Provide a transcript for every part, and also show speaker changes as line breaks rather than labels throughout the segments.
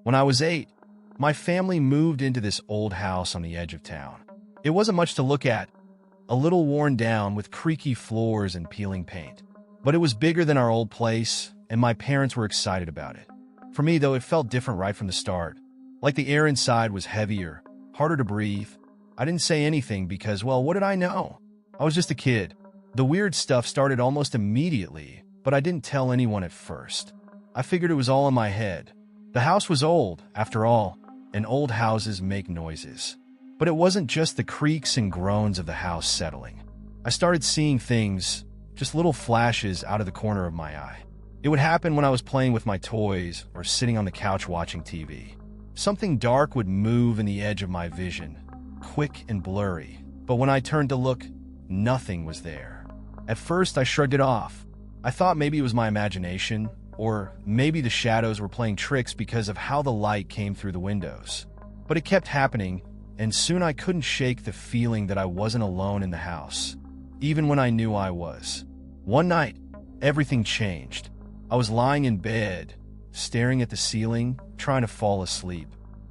When I was 8, my family moved into this old house on the edge of town. It wasn't much to look at, a little worn down with creaky floors and peeling paint. But it was bigger than our old place, and my parents were excited about it. For me, though, it felt different right from the start. Like the air inside was heavier, harder to breathe. I didn't say anything because, well, what did I know? I was just a kid. The weird stuff started almost immediately, but I didn't tell anyone at first. I figured it was all in my head. The house was old, after all, and old houses make noises. But it wasn't just the creaks and groans of the house settling. I started seeing things, just little flashes out of the corner of my eye. It would happen when I was playing with my toys or sitting on the couch watching TV. Something dark would move in the edge of my vision, quick and blurry. But when I turned to look, nothing was there. At first, I shrugged it off. I thought maybe it was my imagination, or maybe the shadows were playing tricks because of how the light came through the windows. But it kept happening, and soon I couldn't shake the feeling that I wasn't alone in the house, even when I knew I was. One night, everything changed. I was lying in bed, staring at the ceiling, trying to fall asleep.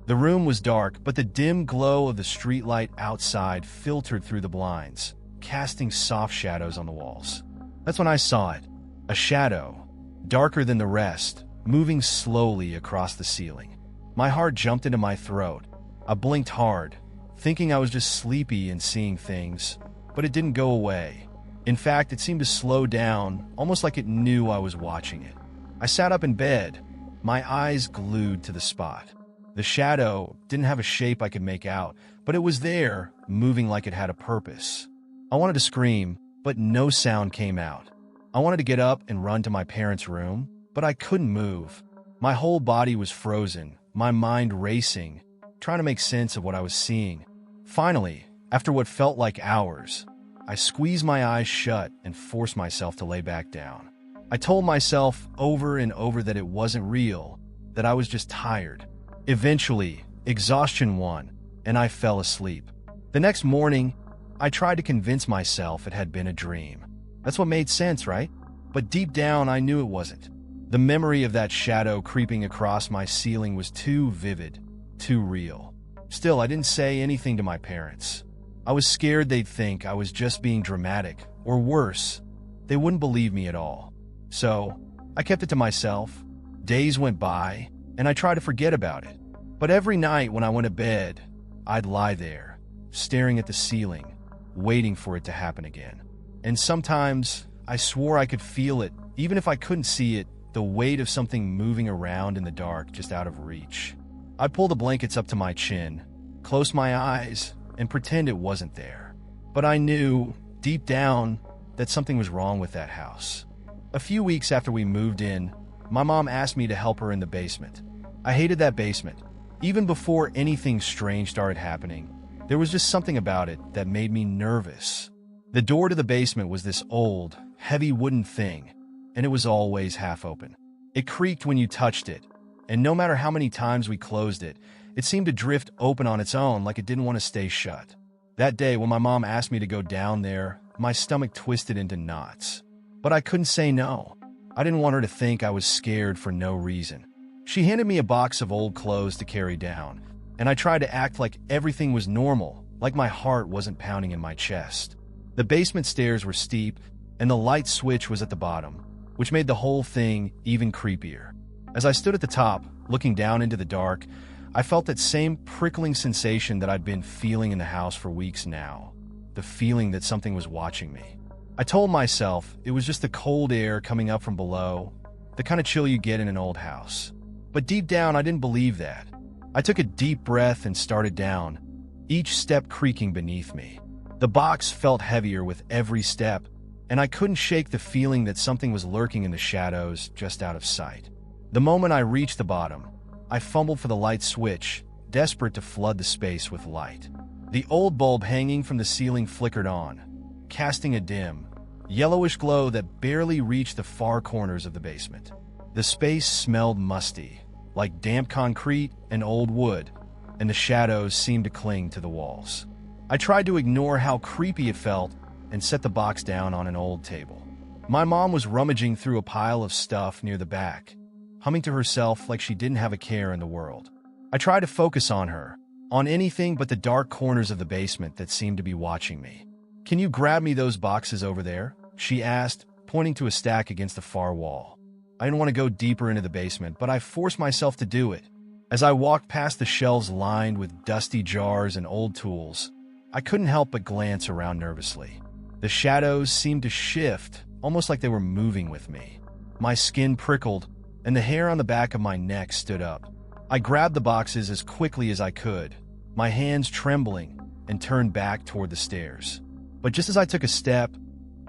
The room was dark, but the dim glow of the streetlight outside filtered through the blinds, casting soft shadows on the walls. That's when I saw it. A shadow, darker than the rest, moving slowly across the ceiling. My heart jumped into my throat. I blinked hard, thinking I was just sleepy and seeing things, but it didn't go away. In fact, it seemed to slow down, almost like it knew I was watching it. I sat up in bed, my eyes glued to the spot. The shadow didn't have a shape I could make out, but it was there, moving like it had a purpose. I wanted to scream, but no sound came out. I wanted to get up and run to my parents' room, but I couldn't move. My whole body was frozen, my mind racing, trying to make sense of what I was seeing. Finally, after what felt like hours, I squeezed my eyes shut and forced myself to lay back down. I told myself over and over that it wasn't real, that I was just tired. Eventually, exhaustion won, and I fell asleep. The next morning, I tried to convince myself it had been a dream. That's what made sense, right? But deep down, I knew it wasn't. The memory of that shadow creeping across my ceiling was too vivid, too real. Still, I didn't say anything to my parents. I was scared they'd think I was just being dramatic, or worse, they wouldn't believe me at all. So, I kept it to myself. Days went by, and I tried to forget about it. But every night when I went to bed, I'd lie there, staring at the ceiling, waiting for it to happen again. And sometimes, I swore I could feel it, even if I couldn't see it, the weight of something moving around in the dark just out of reach. I'd pull the blankets up to my chin, close my eyes, and pretend it wasn't there. But I knew, deep down, that something was wrong with that house. A few weeks after we moved in, my mom asked me to help her in the basement. I hated that basement. Even before anything strange started happening, there was just something about it that made me nervous. The door to the basement was this old, heavy wooden thing, and it was always half open. It creaked when you touched it, and no matter how many times we closed it, it seemed to drift open on its own like it didn't want to stay shut. That day, when my mom asked me to go down there, my stomach twisted into knots. But I couldn't say no. I didn't want her to think I was scared for no reason. She handed me a box of old clothes to carry down, and I tried to act like everything was normal, like my heart wasn't pounding in my chest. The basement stairs were steep, and the light switch was at the bottom, which made the whole thing even creepier. As I stood at the top, looking down into the dark, I felt that same prickling sensation that I'd been feeling in the house for weeks now. The feeling that something was watching me. I told myself it was just the cold air coming up from below, the kind of chill you get in an old house. But deep down, I didn't believe that. I took a deep breath and started down, each step creaking beneath me. The box felt heavier with every step, and I couldn't shake the feeling that something was lurking in the shadows just out of sight. The moment I reached the bottom, I fumbled for the light switch, desperate to flood the space with light. The old bulb hanging from the ceiling flickered on, casting a dim, yellowish glow that barely reached the far corners of the basement. The space smelled musty, like damp concrete and old wood, and the shadows seemed to cling to the walls. I tried to ignore how creepy it felt and set the box down on an old table. My mom was rummaging through a pile of stuff near the back, humming to herself like she didn't have a care in the world. I tried to focus on her, on anything but the dark corners of the basement that seemed to be watching me. "Can you grab me those boxes over there?" she asked, pointing to a stack against the far wall. I didn't want to go deeper into the basement, but I forced myself to do it. As I walked past the shelves lined with dusty jars and old tools, I couldn't help but glance around nervously. The shadows seemed to shift, almost like they were moving with me. My skin prickled, and the hair on the back of my neck stood up. I grabbed the boxes as quickly as I could, my hands trembling, and turned back toward the stairs. But just as I took a step,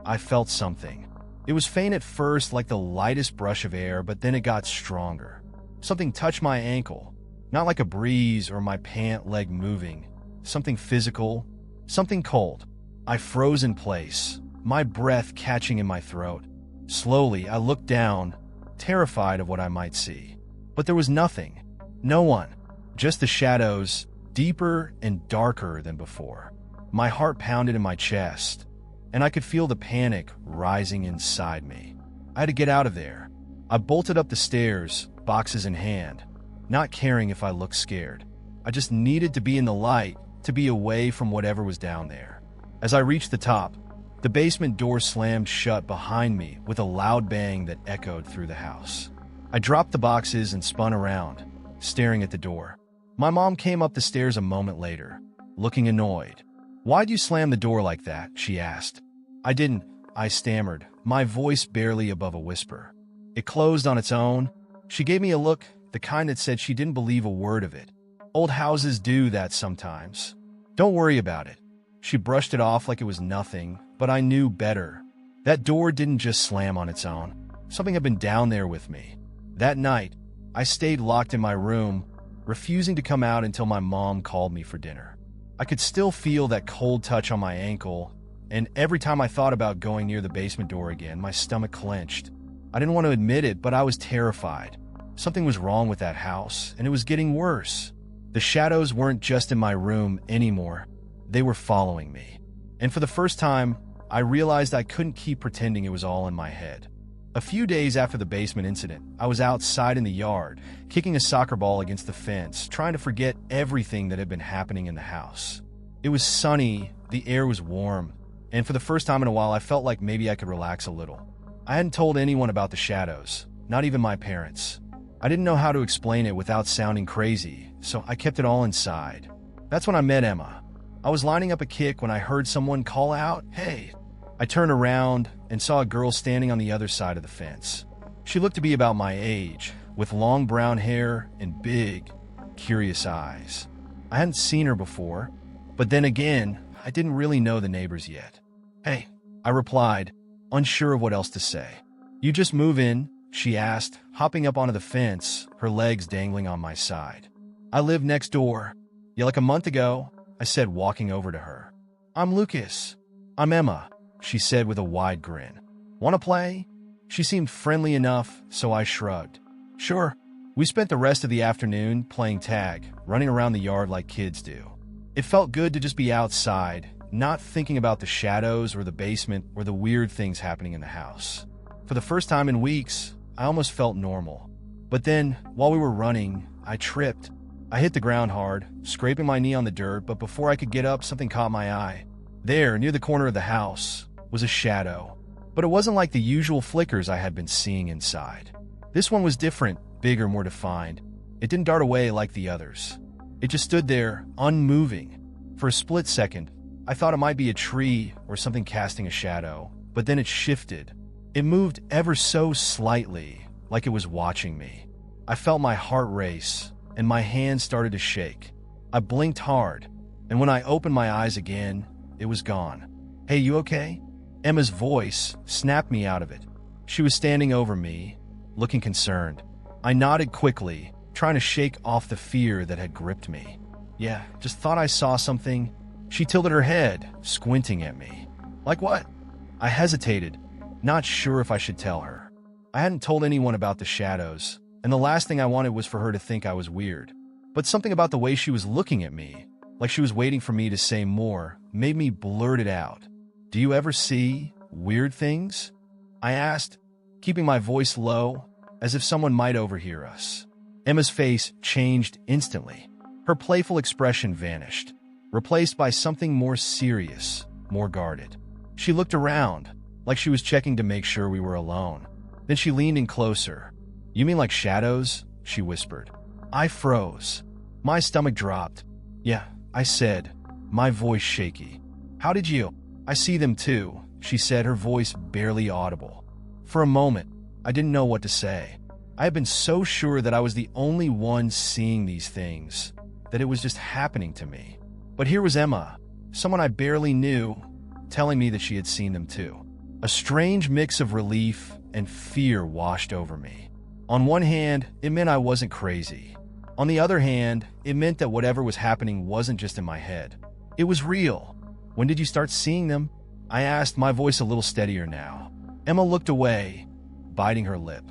I felt something. It was faint at first, like the lightest brush of air, but then it got stronger. Something touched my ankle, not like a breeze or my pant leg moving. Something physical, something cold. I froze in place, my breath catching in my throat. Slowly, I looked down, terrified of what I might see. But there was nothing. No one. Just the shadows, deeper and darker than before. My heart pounded in my chest, and I could feel the panic rising inside me. I had to get out of there. I bolted up the stairs, boxes in hand, not caring if I looked scared. I just needed to be in the light, to be away from whatever was down there. As I reached the top, the basement door slammed shut behind me with a loud bang that echoed through the house. I dropped the boxes and spun around, staring at the door. My mom came up the stairs a moment later, looking annoyed. "Why'd you slam the door like that?" she asked. "I didn't," I stammered, my voice barely above a whisper. "It closed on its own." She gave me a look, the kind that said she didn't believe a word of it. "Old houses do that sometimes. Don't worry about it." She brushed it off like it was nothing, but I knew better. That door didn't just slam on its own. Something had been down there with me. That night, I stayed locked in my room, refusing to come out until my mom called me for dinner. I could still feel that cold touch on my ankle, and every time I thought about going near the basement door again, my stomach clenched. I didn't want to admit it, but I was terrified. Something was wrong with that house, and it was getting worse. The shadows weren't just in my room anymore. They were following me. And for the first time, I realized I couldn't keep pretending it was all in my head. A few days after the basement incident, I was outside in the yard, kicking a soccer ball against the fence, trying to forget everything that had been happening in the house. It was sunny, the air was warm, and for the first time in a while, I felt like maybe I could relax a little. I hadn't told anyone about the shadows, not even my parents. I didn't know how to explain it without sounding crazy, so I kept it all inside. That's when I met Emma. I was lining up a kick when I heard someone call out, "Hey." I turned around and saw a girl standing on the other side of the fence. She looked to be about my age, with long brown hair and big, curious eyes. I hadn't seen her before, but then again, I didn't really know the neighbors yet. "Hey," I replied, unsure of what else to say. "You just move in?" she asked, hopping up onto the fence, her legs dangling on my side. "I live next door." "Yeah, like a month ago," I said, walking over to her. "I'm Lucas." "I'm Emma," she said with a wide grin. "Want to play?" She seemed friendly enough, so I shrugged. "Sure." We spent the rest of the afternoon playing tag, running around the yard like kids do. It felt good to just be outside, not thinking about the shadows or the basement or the weird things happening in the house. For the first time in weeks, I almost felt normal. But then, while we were running, I tripped. I hit the ground hard, scraping my knee on the dirt, but before I could get up, something caught my eye. There, near the corner of the house, was a shadow. But it wasn't like the usual flickers I had been seeing inside. This one was different, bigger, more defined. It didn't dart away like the others. It just stood there, unmoving. For a split second, I thought it might be a tree or something casting a shadow, but then it shifted. It moved ever so slightly, like it was watching me. I felt my heart race, and my hands started to shake. I blinked hard, and when I opened my eyes again, it was gone. "Hey, you okay?" Emma's voice snapped me out of it. She was standing over me, looking concerned. I nodded quickly, trying to shake off the fear that had gripped me. "Yeah, just thought I saw something." She tilted her head, squinting at me. "Like what?" I hesitated, not sure if I should tell her. I hadn't told anyone about the shadows, and the last thing I wanted was for her to think I was weird. But something about the way she was looking at me, like she was waiting for me to say more, made me blurt it out. "Do you ever see weird things?" I asked, keeping my voice low, as if someone might overhear us. Emma's face changed instantly. Her playful expression vanished, replaced by something more serious, more guarded. She looked around, like she was checking to make sure we were alone. Then she leaned in closer. "You mean like shadows?" she whispered. I froze. My stomach dropped. "Yeah," I said, my voice shaky. "How did you?" "I see them too," she said, her voice barely audible. For a moment, I didn't know what to say. I had been so sure that I was the only one seeing these things, that it was just happening to me. But here was Emma, someone I barely knew, telling me that she had seen them too. A strange mix of relief and fear washed over me. On one hand, it meant I wasn't crazy. On the other hand, it meant that whatever was happening wasn't just in my head. It was real. "When did you start seeing them?" I asked, my voice a little steadier now. Emma looked away, biting her lip.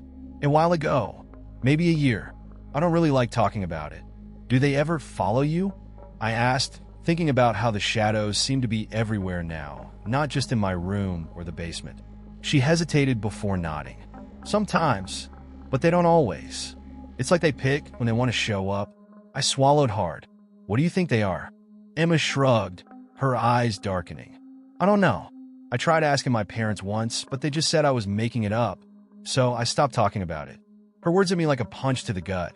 "A while ago. Maybe a year. I don't really like talking about it." "Do they ever follow you?" I asked, thinking about how the shadows seem to be everywhere now, not just in my room or the basement. She hesitated before nodding. "Sometimes, but they don't always. It's like they pick when they want to show up." I swallowed hard. "What do you think they are?" Emma shrugged, her eyes darkening. "I don't know. I tried asking my parents once, but they just said I was making it up. So I stopped talking about it." Her words hit me like a punch to the gut.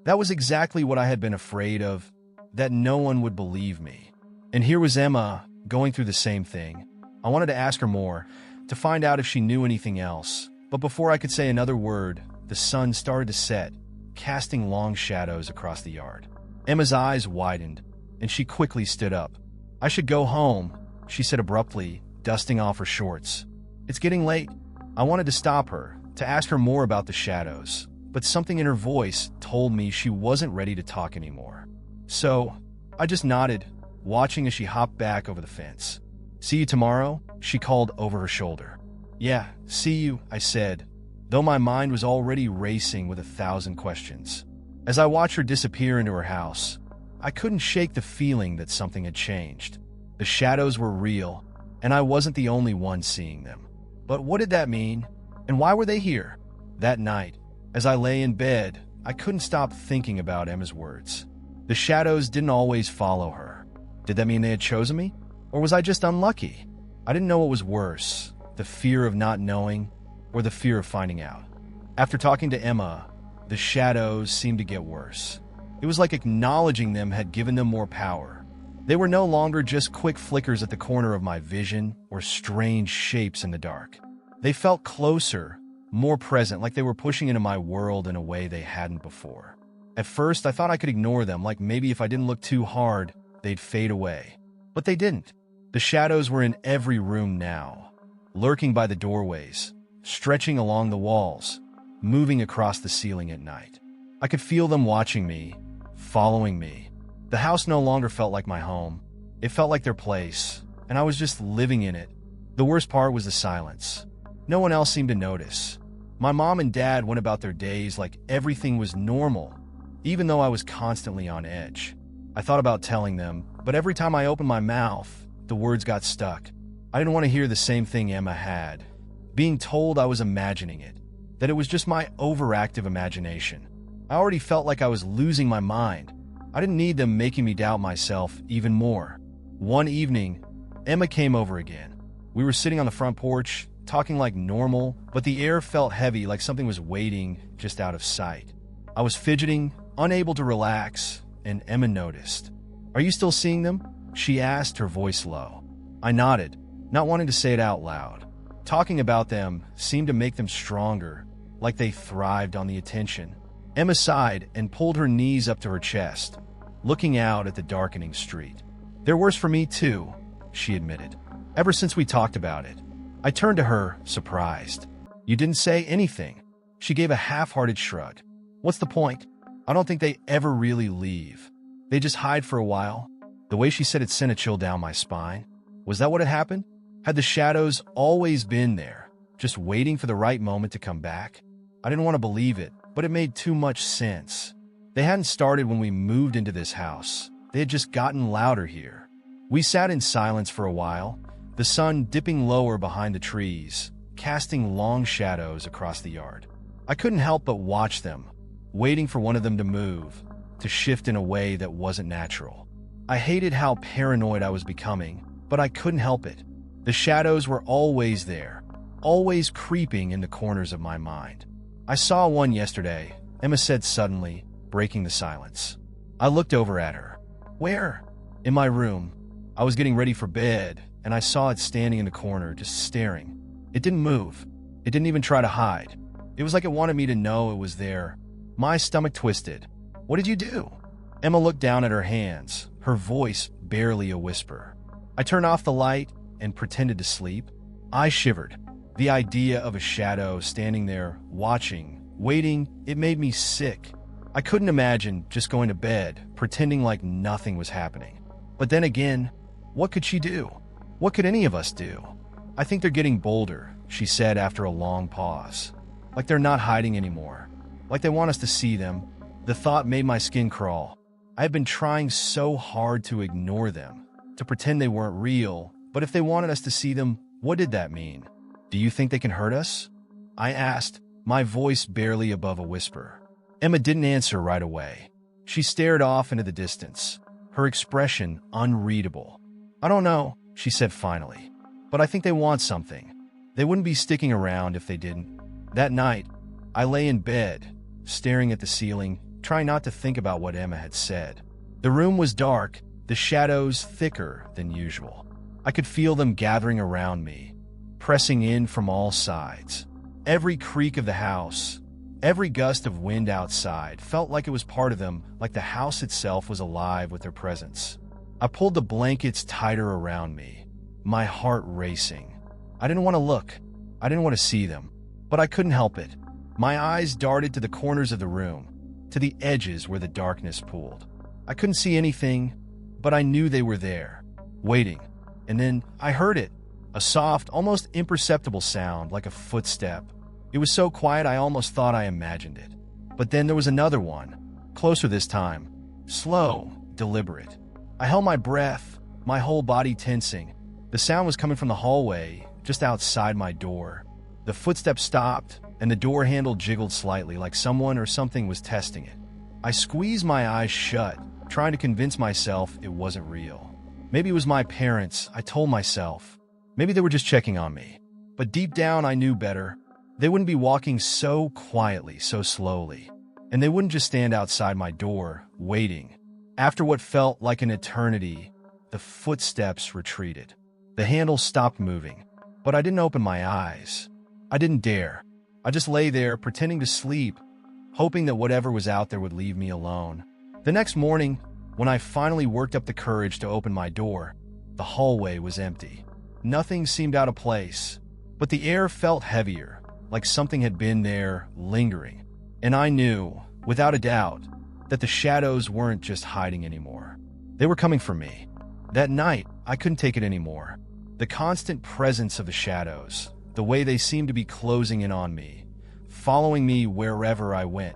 That was exactly what I had been afraid of, that no one would believe me. And here was Emma, going through the same thing. I wanted to ask her more, to find out if she knew anything else. But before I could say another word, the sun started to set, casting long shadows across the yard. Emma's eyes widened, and she quickly stood up. "I should go home," she said abruptly, dusting off her shorts. "It's getting late." I wanted to stop her, to ask her more about the shadows, but something in her voice told me she wasn't ready to talk anymore. So, I just nodded, watching as she hopped back over the fence. "See you tomorrow?" she called over her shoulder. "Yeah, see you," I said, though my mind was already racing with 1,000 questions. As I watched her disappear into her house, I couldn't shake the feeling that something had changed. The shadows were real, and I wasn't the only one seeing them. But what did that mean? And why were they here? That night, as I lay in bed, I couldn't stop thinking about Emma's words. The shadows didn't always follow her. Did that mean they had chosen me? Or was I just unlucky? I didn't know what was worse, the fear of not knowing, or the fear of finding out. After talking to Emma, the shadows seemed to get worse. It was like acknowledging them had given them more power. They were no longer just quick flickers at the corner of my vision or strange shapes in the dark. They felt closer, more present, like they were pushing into my world in a way they hadn't before. At first, I thought I could ignore them, like maybe if I didn't look too hard, they'd fade away. But they didn't. The shadows were in every room now, lurking by the doorways, stretching along the walls, moving across the ceiling at night. I could feel them watching me, following me. The house no longer felt like my home. It felt like their place, and I was just living in it. The worst part was the silence. No one else seemed to notice. My mom and dad went about their days like everything was normal, even though I was constantly on edge. I thought about telling them, but every time I opened my mouth, the words got stuck. I didn't want to hear the same thing Emma had. Being told I was imagining it, that it was just my overactive imagination. I already felt like I was losing my mind. I didn't need them making me doubt myself even more. One evening, Emma came over again. We were sitting on the front porch, talking like normal, but the air felt heavy, like something was waiting just out of sight. I was fidgeting, unable to relax, and Emma noticed. "Are you still seeing them?" she asked, her voice low. I nodded, not wanting to say it out loud. Talking about them seemed to make them stronger, like they thrived on the attention. Emma sighed and pulled her knees up to her chest, looking out at the darkening street. "They're worse for me too," she admitted, "ever since we talked about it." I turned to her, surprised. "You didn't say anything." She gave a half-hearted shrug. "What's the point? I don't think they ever really leave. They just hide for a while." The way she said it sent a chill down my spine. Was that what had happened? Had the shadows always been there, just waiting for the right moment to come back? I didn't want to believe it, but it made too much sense. They hadn't started when we moved into this house. They had just gotten louder here. We sat in silence for a while, the sun dipping lower behind the trees, casting long shadows across the yard. I couldn't help but watch them, waiting for one of them to move, to shift in a way that wasn't natural. I hated how paranoid I was becoming, but I couldn't help it. The shadows were always there, always creeping in the corners of my mind. I saw one yesterday, Emma said suddenly, breaking the silence. I looked over at her. Where? In my room. I was getting ready for bed, and I saw it standing in the corner, just staring. It didn't move. It didn't even try to hide. It was like it wanted me to know it was there. My stomach twisted. What did you do? Emma looked down at her hands, her voice barely a whisper. I turned off the light and pretended to sleep. I shivered. The idea of a shadow standing there, watching, waiting, it made me sick. I couldn't imagine just going to bed, pretending like nothing was happening. But then again, what could she do? What could any of us do? I think they're getting bolder, she said after a long pause. Like they're not hiding anymore. Like they want us to see them. The thought made my skin crawl. I had been trying so hard to ignore them, to pretend they weren't real, but if they wanted us to see them, what did that mean? Do you think they can hurt us? I asked, my voice barely above a whisper. Emma didn't answer right away. She stared off into the distance, her expression unreadable. I don't know, she said finally, but I think they want something. They wouldn't be sticking around if they didn't. That night, I lay in bed, staring at the ceiling, trying not to think about what Emma had said. The room was dark, the shadows thicker than usual. I could feel them gathering around me, pressing in from all sides. Every creak of the house, every gust of wind outside felt like it was part of them, like the house itself was alive with their presence. I pulled the blankets tighter around me, my heart racing. I didn't want to look. I didn't want to see them, but I couldn't help it. My eyes darted to the corners of the room, to the edges where the darkness pooled. I couldn't see anything, but I knew they were there, waiting. And then I heard it, a soft, almost imperceptible sound like a footstep. It was so quiet I almost thought I imagined it. But then there was another one, closer this time, slow, deliberate. I held my breath, my whole body tensing. The sound was coming from the hallway, just outside my door. The footsteps stopped, and the door handle jiggled slightly like someone or something was testing it. I squeezed my eyes shut, trying to convince myself it wasn't real. Maybe it was my parents, I told myself. Maybe they were just checking on me. But deep down, I knew better. They wouldn't be walking so quietly, so slowly. And they wouldn't just stand outside my door, waiting. After what felt like an eternity, the footsteps retreated. The handle stopped moving, but I didn't open my eyes. I didn't dare. I just lay there, pretending to sleep, hoping that whatever was out there would leave me alone. The next morning, when I finally worked up the courage to open my door, the hallway was empty. Nothing seemed out of place, but the air felt heavier, like something had been there, lingering. And I knew, without a doubt, that the shadows weren't just hiding anymore. They were coming for me. That night, I couldn't take it anymore. The constant presence of the shadows, the way they seemed to be closing in on me, following me wherever I went,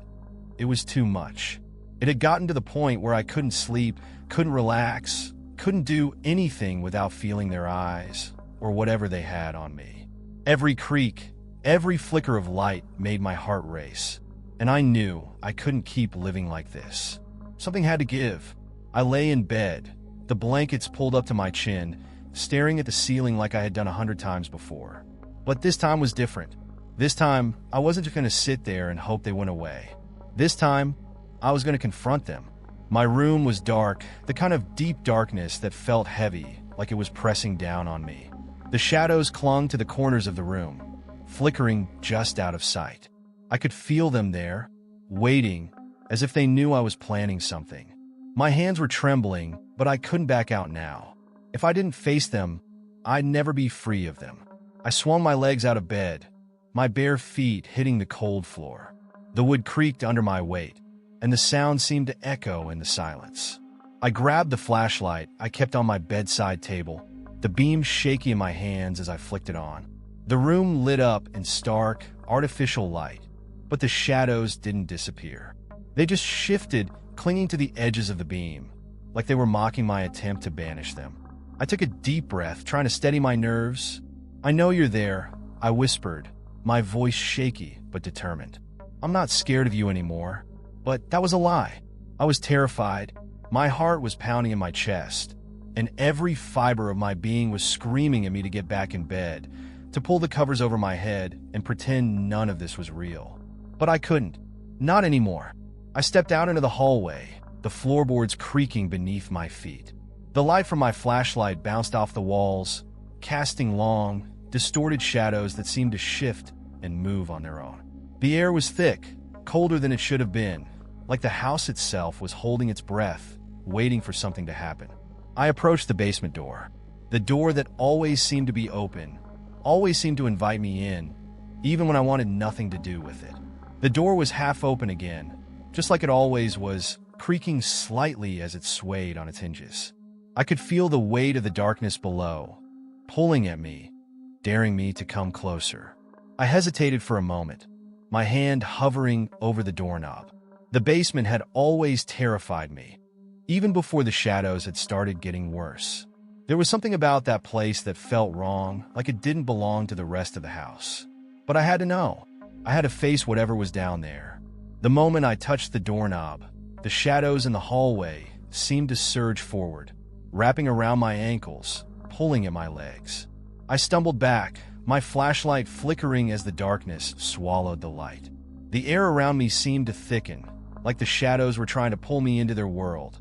it was too much. It had gotten to the point where I couldn't sleep, couldn't relax, couldn't do anything without feeling their eyes, or whatever they had on me. Every creak, every flicker of light made my heart race, and I knew I couldn't keep living like this. Something had to give. I lay in bed, the blankets pulled up to my chin, staring at the ceiling like I had done 100 times before. But this time was different. This time, I wasn't just going to sit there and hope they went away. This time, I was going to confront them. My room was dark, the kind of deep darkness that felt heavy, like it was pressing down on me. The shadows clung to the corners of the room, flickering just out of sight. I could feel them there, waiting, as if they knew I was planning something. My hands were trembling, but I couldn't back out now. If I didn't face them, I'd never be free of them. I swung my legs out of bed, my bare feet hitting the cold floor. The wood creaked under my weight, and the sound seemed to echo in the silence. I grabbed the flashlight I kept on my bedside table, the beam shaky in my hands as I flicked it on. The room lit up in stark, artificial light, but the shadows didn't disappear. They just shifted, clinging to the edges of the beam, like they were mocking my attempt to banish them. I took a deep breath, trying to steady my nerves. "I know you're there," I whispered, my voice shaky but determined. I'm not scared of you anymore. But that was a lie. I was terrified. My heart was pounding in my chest, and every fiber of my being was screaming at me to get back in bed, to pull the covers over my head and pretend none of this was real. But I couldn't. Not anymore. I stepped out into the hallway, the floorboards creaking beneath my feet. The light from my flashlight bounced off the walls, casting long, distorted shadows that seemed to shift and move on their own. The air was thick, colder than it should have been, like the house itself was holding its breath, waiting for something to happen. I approached the basement door, the door that always seemed to be open, always seemed to invite me in, even when I wanted nothing to do with it. The door was half open again, just like it always was, creaking slightly as it swayed on its hinges. I could feel the weight of the darkness below, pulling at me, daring me to come closer. I hesitated for a moment, my hand hovering over the doorknob. The basement had always terrified me, even before the shadows had started getting worse. There was something about that place that felt wrong, like it didn't belong to the rest of the house. But I had to know. I had to face whatever was down there. The moment I touched the doorknob, the shadows in the hallway seemed to surge forward, wrapping around my ankles, pulling at my legs. I stumbled back, my flashlight flickering as the darkness swallowed the light. The air around me seemed to thicken, like the shadows were trying to pull me into their world.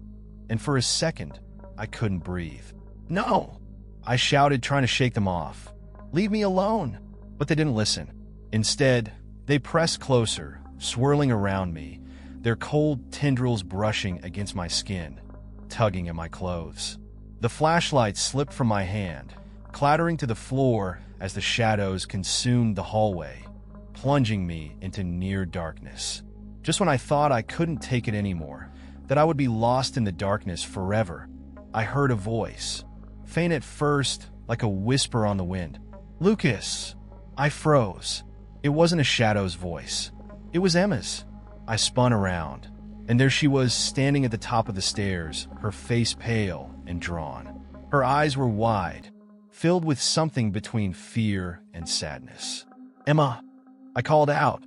And for a second, I couldn't breathe. "No!" I shouted, trying to shake them off. "Leave me alone!" But they didn't listen. Instead, they pressed closer, swirling around me, their cold tendrils brushing against my skin, tugging at my clothes. The flashlight slipped from my hand, clattering to the floor as the shadows consumed the hallway, plunging me into near darkness. Just when I thought I couldn't take it anymore, that I would be lost in the darkness forever, I heard a voice, faint at first, like a whisper on the wind. "Lucas!" I froze. It wasn't a shadow's voice. It was Emma's. I spun around, and there she was standing at the top of the stairs, her face pale and drawn. Her eyes were wide, filled with something between fear and sadness. "Emma!" I called out,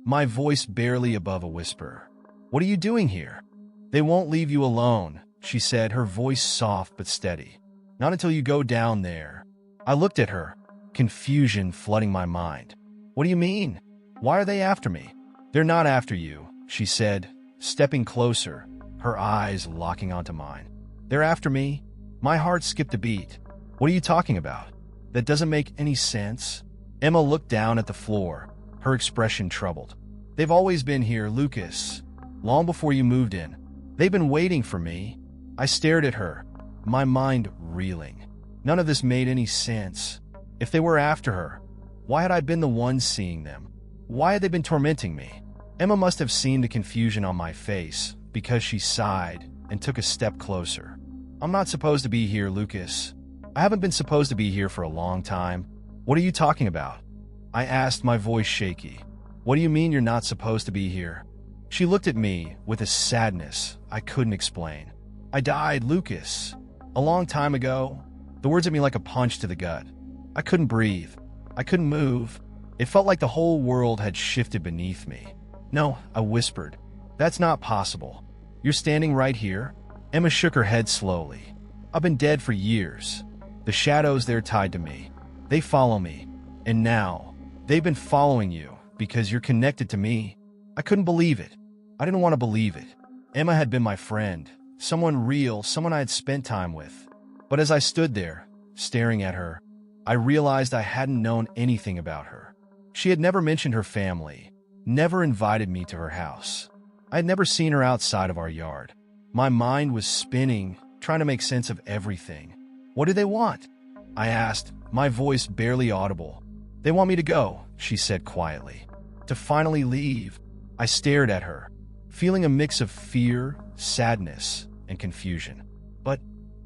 my voice barely above a whisper. "What are you doing here?" "They won't leave you alone," she said, her voice soft but steady. "Not until you go down there." I looked at her, confusion flooding my mind. "What do you mean? Why are they after me?" "They're not after you," she said, stepping closer, her eyes locking onto mine. "They're after me." My heart skipped a beat. "What are you talking about? That doesn't make any sense." Emma looked down at the floor, her expression troubled. "They've always been here, Lucas. Long before you moved in. They've been waiting for me." I stared at her, my mind reeling. None of this made any sense. If they were after her, why had I been the one seeing them? Why had they been tormenting me? Emma must have seen the confusion on my face, because she sighed and took a step closer. "I'm not supposed to be here, Lucas. I haven't been supposed to be here for a long time. What are you talking about?" I asked, my voice shaky. "What do you mean you're not supposed to be here?" She looked at me with a sadness I couldn't explain. "I died, Lucas. A long time ago." The words hit me like a punch to the gut. I couldn't breathe. I couldn't move. It felt like the whole world had shifted beneath me. "No," I whispered. "That's not possible. You're standing right here?" Emma shook her head slowly. "I've been dead for years. The shadows, they're tied to me. They follow me. And now, they've been following you because you're connected to me." I couldn't believe it. I didn't want to believe it. Emma had been my friend, someone real, someone I had spent time with. But as I stood there, staring at her, I realized I hadn't known anything about her. She had never mentioned her family, never invited me to her house. I had never seen her outside of our yard. My mind was spinning, trying to make sense of everything. "What do they want?" I asked, my voice barely audible. "They want me to go," she said quietly. "To finally leave." I stared at her, feeling a mix of fear, sadness, and confusion. "But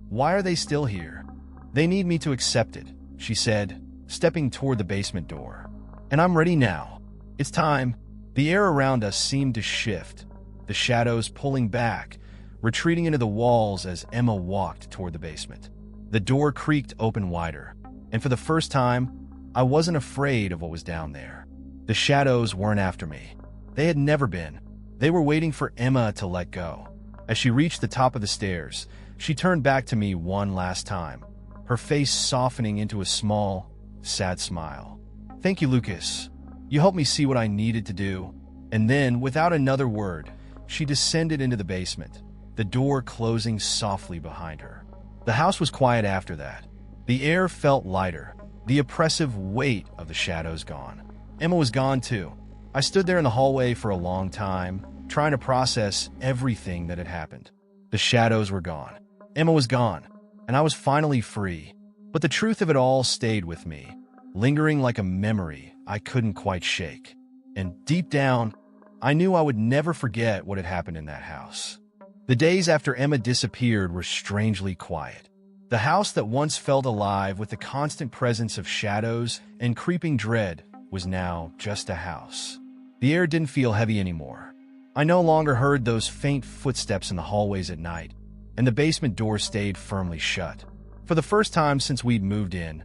why are they still here?" "They need me to accept it," she said, stepping toward the basement door. "And I'm ready now. It's time." The air around us seemed to shift, the shadows pulling back, retreating into the walls as Emma walked toward the basement. The door creaked open wider, and for the first time, I wasn't afraid of what was down there. The shadows weren't after me. They had never been. They were waiting for Emma to let go. As she reached the top of the stairs, she turned back to me one last time, her face softening into a small, sad smile. "Thank you, Lucas. You helped me see what I needed to do." And then, without another word, she descended into the basement, the door closing softly behind her. The house was quiet after that. The air felt lighter, the oppressive weight of the shadows gone. Emma was gone too. I stood there in the hallway for a long time, trying to process everything that had happened. The shadows were gone. Emma was gone, and I was finally free. But the truth of it all stayed with me, lingering like a memory I couldn't quite shake. And deep down, I knew I would never forget what had happened in that house. The days after Emma disappeared were strangely quiet. The house that once felt alive with the constant presence of shadows and creeping dread was now just a house. The air didn't feel heavy anymore. I no longer heard those faint footsteps in the hallways at night, and the basement door stayed firmly shut. For the first time since we'd moved in,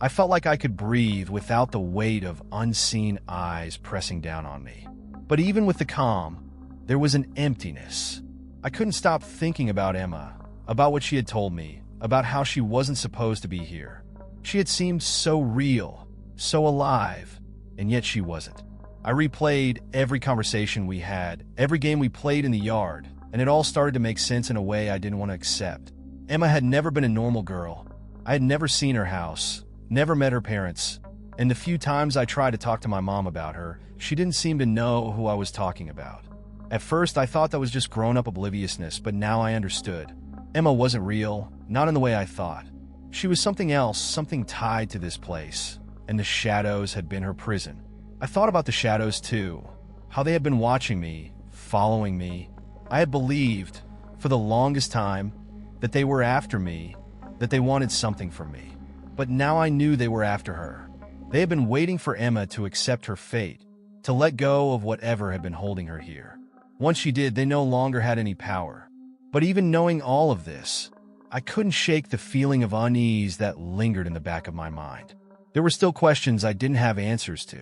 I felt like I could breathe without the weight of unseen eyes pressing down on me. But even with the calm, there was an emptiness. I couldn't stop thinking about Emma, about what she had told me, about how she wasn't supposed to be here. She had seemed so real, so alive, and yet she wasn't. I replayed every conversation we had, every game we played in the yard, and it all started to make sense in a way I didn't want to accept. Emma had never been a normal girl. I had never seen her house, never met her parents, and the few times I tried to talk to my mom about her, she didn't seem to know who I was talking about. At first, I thought that was just grown-up obliviousness, but now I understood. Emma wasn't real, not in the way I thought. She was something else, something tied to this place, and the shadows had been her prison. I thought about the shadows too, how they had been watching me, following me. I had believed, for the longest time, that they were after me, that they wanted something from me. But now I knew they were after her. They had been waiting for Emma to accept her fate, to let go of whatever had been holding her here. Once she did, they no longer had any power. But even knowing all of this, I couldn't shake the feeling of unease that lingered in the back of my mind. There were still questions I didn't have answers to.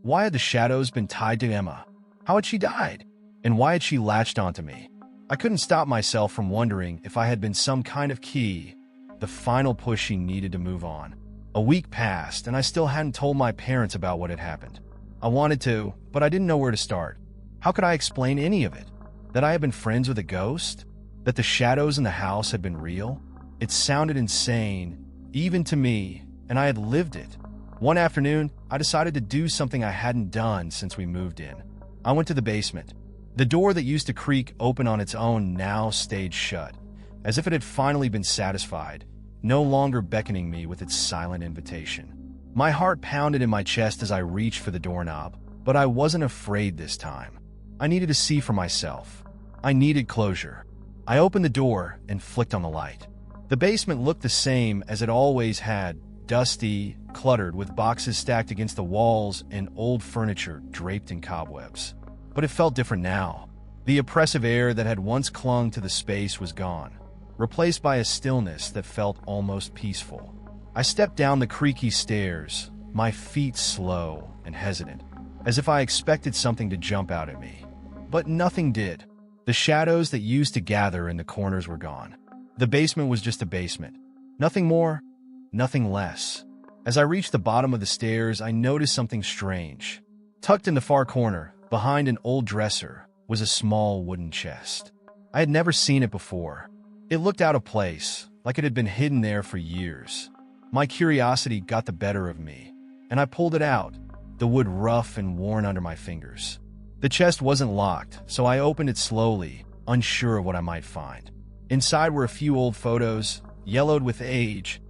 Why had the shadows been tied to Emma? How had she died? And why had she latched onto me? I couldn't stop myself from wondering if I had been some kind of key, the final push she needed to move on. A week passed, and I still hadn't told my parents about what had happened. I wanted to, but I didn't know where to start. How could I explain any of it? That I had been friends with a ghost? That the shadows in the house had been real? It sounded insane, even to me, and I had lived it. One afternoon, I decided to do something I hadn't done since we moved in. I went to the basement. The door that used to creak open on its own now stayed shut, as if it had finally been satisfied, no longer beckoning me with its silent invitation. My heart pounded in my chest as I reached for the doorknob, but I wasn't afraid this time. I needed to see for myself. I needed closure. I opened the door and flicked on the light. The basement looked the same as it always had, dusty, cluttered, with boxes stacked against the walls and old furniture draped in cobwebs. But it felt different now. The oppressive air that had once clung to the space was gone, replaced by a stillness that felt almost peaceful. I stepped down the creaky stairs, my feet slow and hesitant, as if I expected something to jump out at me. But nothing did. The shadows that used to gather in the corners were gone. The basement was just a basement. Nothing more, nothing less. As I reached the bottom of the stairs, I noticed something strange. Tucked in the far corner, behind an old dresser, was a small wooden chest. I had never seen it before. It looked out of place, like it had been hidden there for years. My curiosity got the better of me, and I pulled it out, the wood rough and worn under my fingers. The chest wasn't locked, so I opened it slowly, unsure of what I might find. Inside were a few old photos, yellowed with age,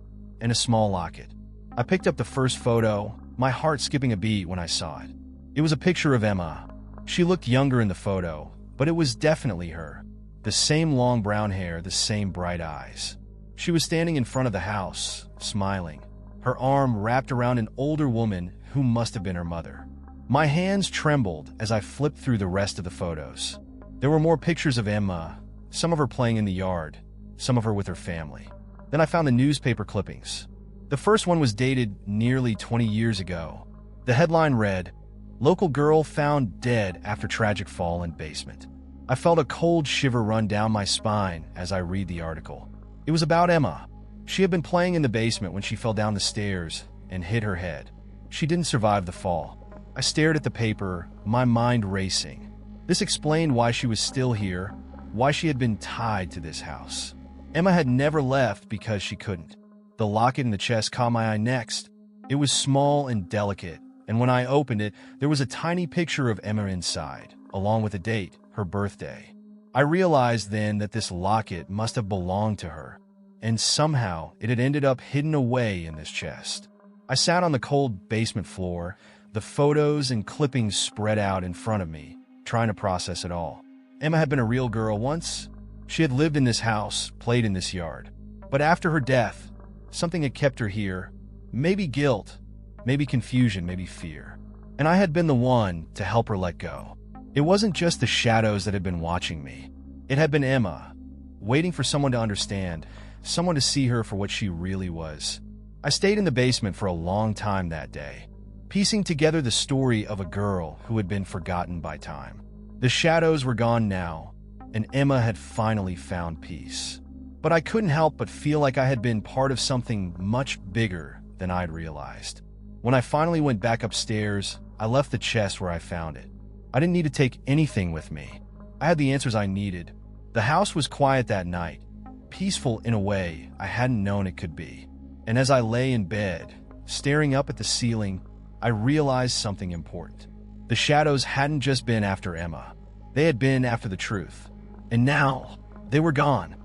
and a small locket. I picked up the first photo, my heart skipping a beat when I saw it. It was a picture of Emma. She looked younger in the photo, but it was definitely her. The same long brown hair, the same bright eyes. She was standing in front of the house, smiling, her arm wrapped around an older woman who must have been her mother. My hands trembled as I flipped through the rest of the photos. There were more pictures of Emma, some of her playing in the yard, some of her with her family. Then I found the newspaper clippings. The first one was dated nearly 20 years ago. The headline read, Local girl found dead after tragic fall in basement. I felt a cold shiver run down my spine as I read the article. It was about Emma. She had been playing in the basement when she fell down the stairs and hit her head. She didn't survive the fall. I stared at the paper, my mind racing. This explained why she was still here, why she had been tied to this house. Emma had never left because she couldn't. The locket in the chest caught my eye next. It was small and delicate, and when I opened it, there was a tiny picture of Emma inside, along with a date, her birthday. I realized then that this locket must have belonged to her, and somehow it had ended up hidden away in this chest. I sat on the cold basement floor, the photos and clippings spread out in front of me, trying to process it all. Emma had been a real girl once. She had lived in this house, played in this yard. But after her death, something had kept her here. Maybe guilt, maybe confusion, maybe fear. And I had been the one to help her let go. It wasn't just the shadows that had been watching me. It had been Emma, waiting for someone to understand, someone to see her for what she really was. I stayed in the basement for a long time that day, piecing together the story of a girl who had been forgotten by time. The shadows were gone now, and Emma had finally found peace. But I couldn't help but feel like I had been part of something much bigger than I'd realized. When I finally went back upstairs, I left the chest where I found it. I didn't need to take anything with me. I had the answers I needed. The house was quiet that night, peaceful in a way I hadn't known it could be. And as I lay in bed, staring up at the ceiling, I realized something important. The shadows hadn't just been after Emma. They had been after the truth. And now, they were gone.